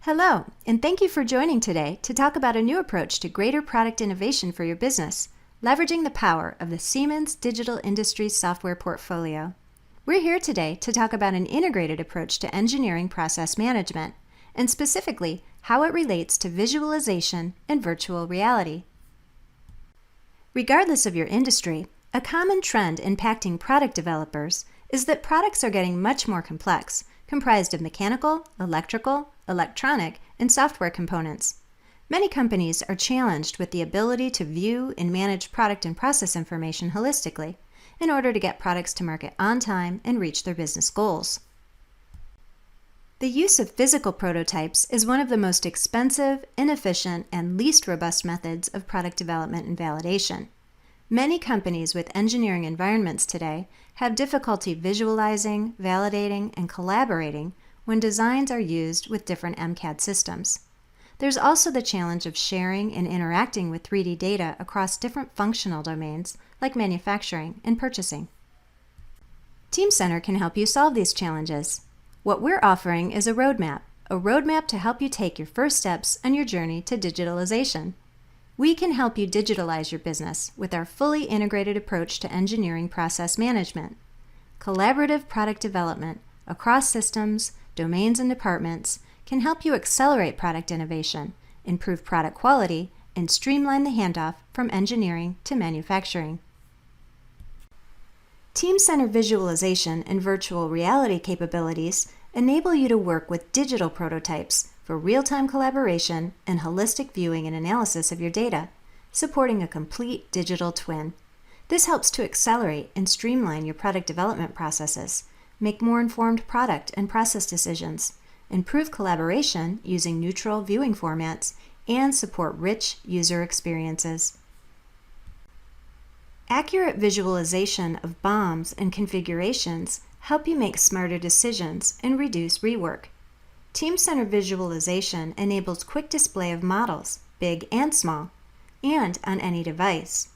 Hello, and thank you for joining today to talk about a new approach to greater product innovation for your business, leveraging the power of the Siemens Digital Industries software portfolio. We're here today to talk about an integrated approach to engineering process management, and specifically how it relates to visualization and virtual reality. Regardless of your industry, a common trend impacting product developers is that products are getting much more complex, comprised of mechanical, electrical, electronic, and software components. Many companies are challenged with the ability to view and manage product and process information holistically in order to get products to market on time and reach their business goals. The use of physical prototypes is one of the most expensive, inefficient, and least robust methods of product development and validation. Many companies with engineering environments today have difficulty visualizing, validating, and collaborating when designs are used with different MCAD systems. There's also the challenge of sharing and interacting with 3D data across different functional domains like manufacturing and purchasing. Teamcenter can help you solve these challenges. What we're offering is a roadmap to help you take your first steps on your journey to digitalization. We can help you digitalize your business with our fully integrated approach to engineering process management. Collaborative product development across systems, domains, and departments can help you accelerate product innovation, improve product quality, and streamline the handoff from engineering to manufacturing. Teamcenter Visualization and virtual reality capabilities enable you to work with digital prototypes for real-time collaboration and holistic viewing and analysis of your data, supporting a complete digital twin. This helps to accelerate and streamline your product development processes, make more informed product and process decisions, improve collaboration using neutral viewing formats, and support rich user experiences. Accurate visualization of BOMs and configurations help you make smarter decisions and reduce rework. Teamcenter Visualization enables quick display of models, big and small, and on any device.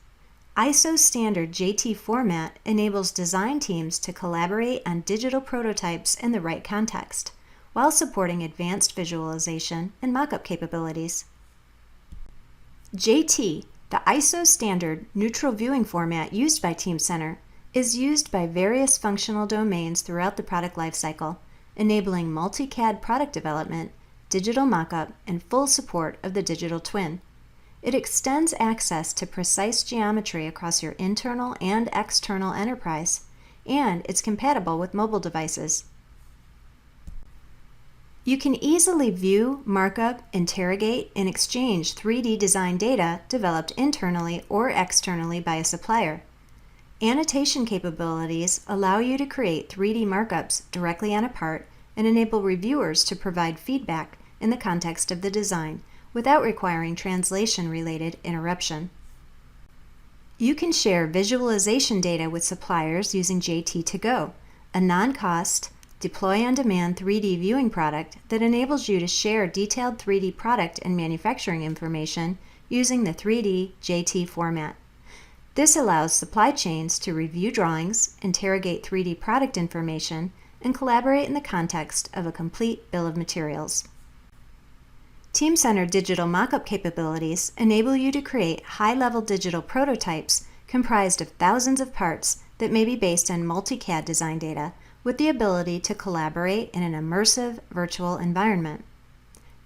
ISO standard JT format enables design teams to collaborate on digital prototypes in the right context, while supporting advanced visualization and mockup capabilities. JT, the ISO standard neutral viewing format used by Teamcenter, is used by various functional domains throughout the product lifecycle, enabling multi-CAD product development, digital mockup, and full support of the digital twin. It extends access to precise geometry across your internal and external enterprise, and it's compatible with mobile devices. You can easily view, markup, interrogate, and exchange 3D design data developed internally or externally by a supplier. Annotation capabilities allow you to create 3D markups directly on a part and enable reviewers to provide feedback in the context of the design without requiring translation-related interruption. You can share visualization data with suppliers using JT2Go, a non-cost, deploy-on-demand 3D viewing product that enables you to share detailed 3D product and manufacturing information using the 3D JT format. This allows supply chains to review drawings, interrogate 3D product information, and collaborate in the context of a complete bill of materials. Teamcenter digital mockup capabilities enable you to create high-level digital prototypes comprised of thousands of parts that may be based on multi-CAD design data with the ability to collaborate in an immersive virtual environment.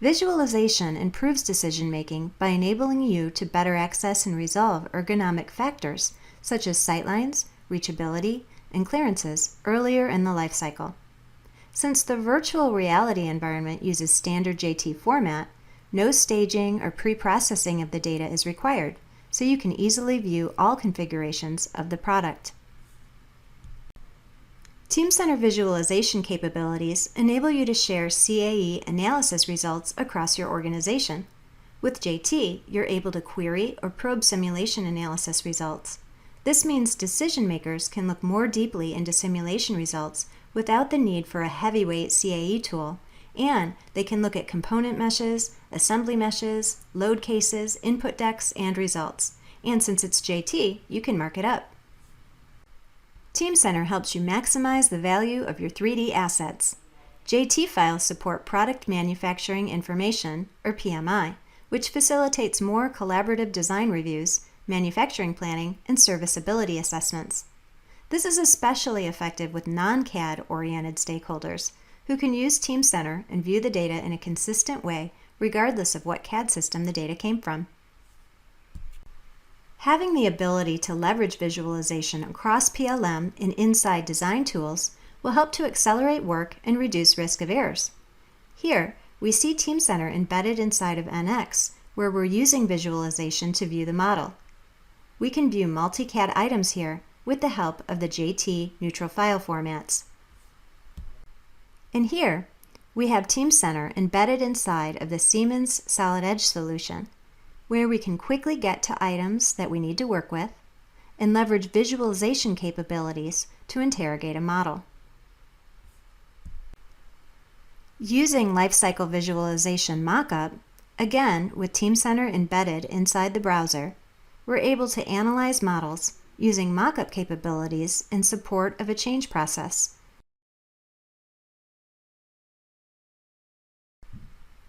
Visualization improves decision-making by enabling you to better access and resolve ergonomic factors such as sightlines, reachability, and clearances earlier in the life cycle. Since the virtual reality environment uses standard JT format, no staging or pre-processing of the data is required, so you can easily view all configurations of the product. Teamcenter Visualization capabilities enable you to share CAE analysis results across your organization. With JT, you're able to query or probe simulation analysis results. This means decision makers can look more deeply into simulation results without the need for a heavyweight CAE tool, and they can look at component meshes, assembly meshes, load cases, input decks, and results. And since it's JT, you can mark it up. Teamcenter helps you maximize the value of your 3D assets. JT files support Product Manufacturing Information, or PMI, which facilitates more collaborative design reviews, manufacturing planning, and serviceability assessments. This is especially effective with non-CAD-oriented stakeholders who can use Teamcenter and view the data in a consistent way regardless of what CAD system the data came from. Having the ability to leverage visualization across PLM and inside design tools will help to accelerate work and reduce risk of errors. Here, we see Teamcenter embedded inside of NX, where we're using visualization to view the model. We can view multi-CAD items here with the help of the JT neutral file formats. And here, we have Teamcenter embedded inside of the Siemens Solid Edge solution, where we can quickly get to items that we need to work with and leverage visualization capabilities to interrogate a model. Using Lifecycle Visualization Mockup, again with Teamcenter embedded inside the browser, we're able to analyze models using Mockup capabilities in support of a change process.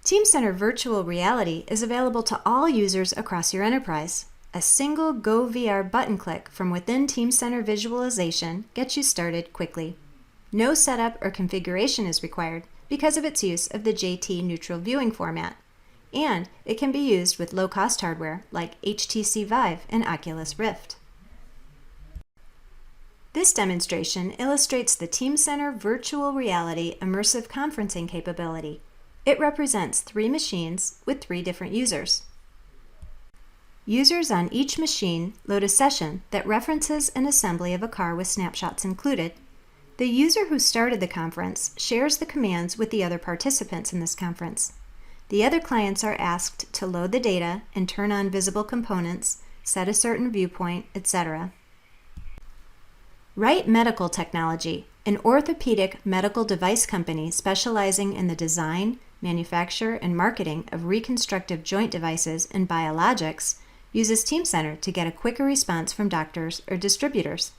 Teamcenter Virtual Reality is available to all users across your enterprise. A single Go VR button click from within Teamcenter Visualization gets you started quickly. No setup or configuration is required because of its use of the JT neutral viewing format, and it can be used with low-cost hardware like HTC Vive and Oculus Rift. This demonstration illustrates the Teamcenter Virtual Reality Immersive Conferencing capability. It represents 3 machines with 3 different users. Users on each machine load a session that references an assembly of a car with snapshots included. The user who started the conference shares the commands with the other participants in this conference. The other clients are asked to load the data and turn on visible components, set a certain viewpoint, etc. Wright Medical Technology, an orthopedic medical device company specializing in the design, manufacture, and marketing of reconstructive joint devices and biologics, uses Teamcenter to get a quicker response from doctors or distributors.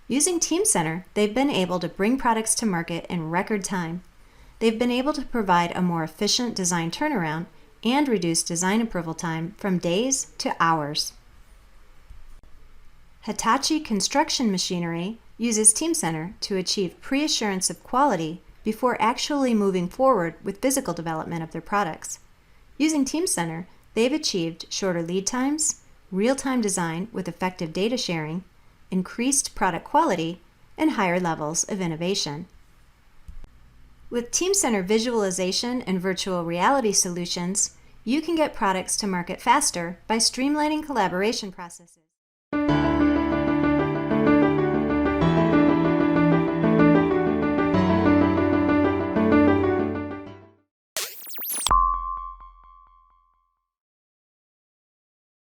Using Teamcenter, they've been able to bring products to market in record time. They've been able to provide a more efficient design turnaround and reduce design approval time from days to hours. Hitachi Construction Machinery uses Teamcenter to achieve pre-assurance of quality before actually moving forward with physical development of their products. Using Teamcenter, they've achieved shorter lead times, real-time design with effective data sharing, increased product quality, and higher levels of innovation. With Teamcenter Visualization and Virtual Reality solutions, you can get products to market faster by streamlining collaboration processes.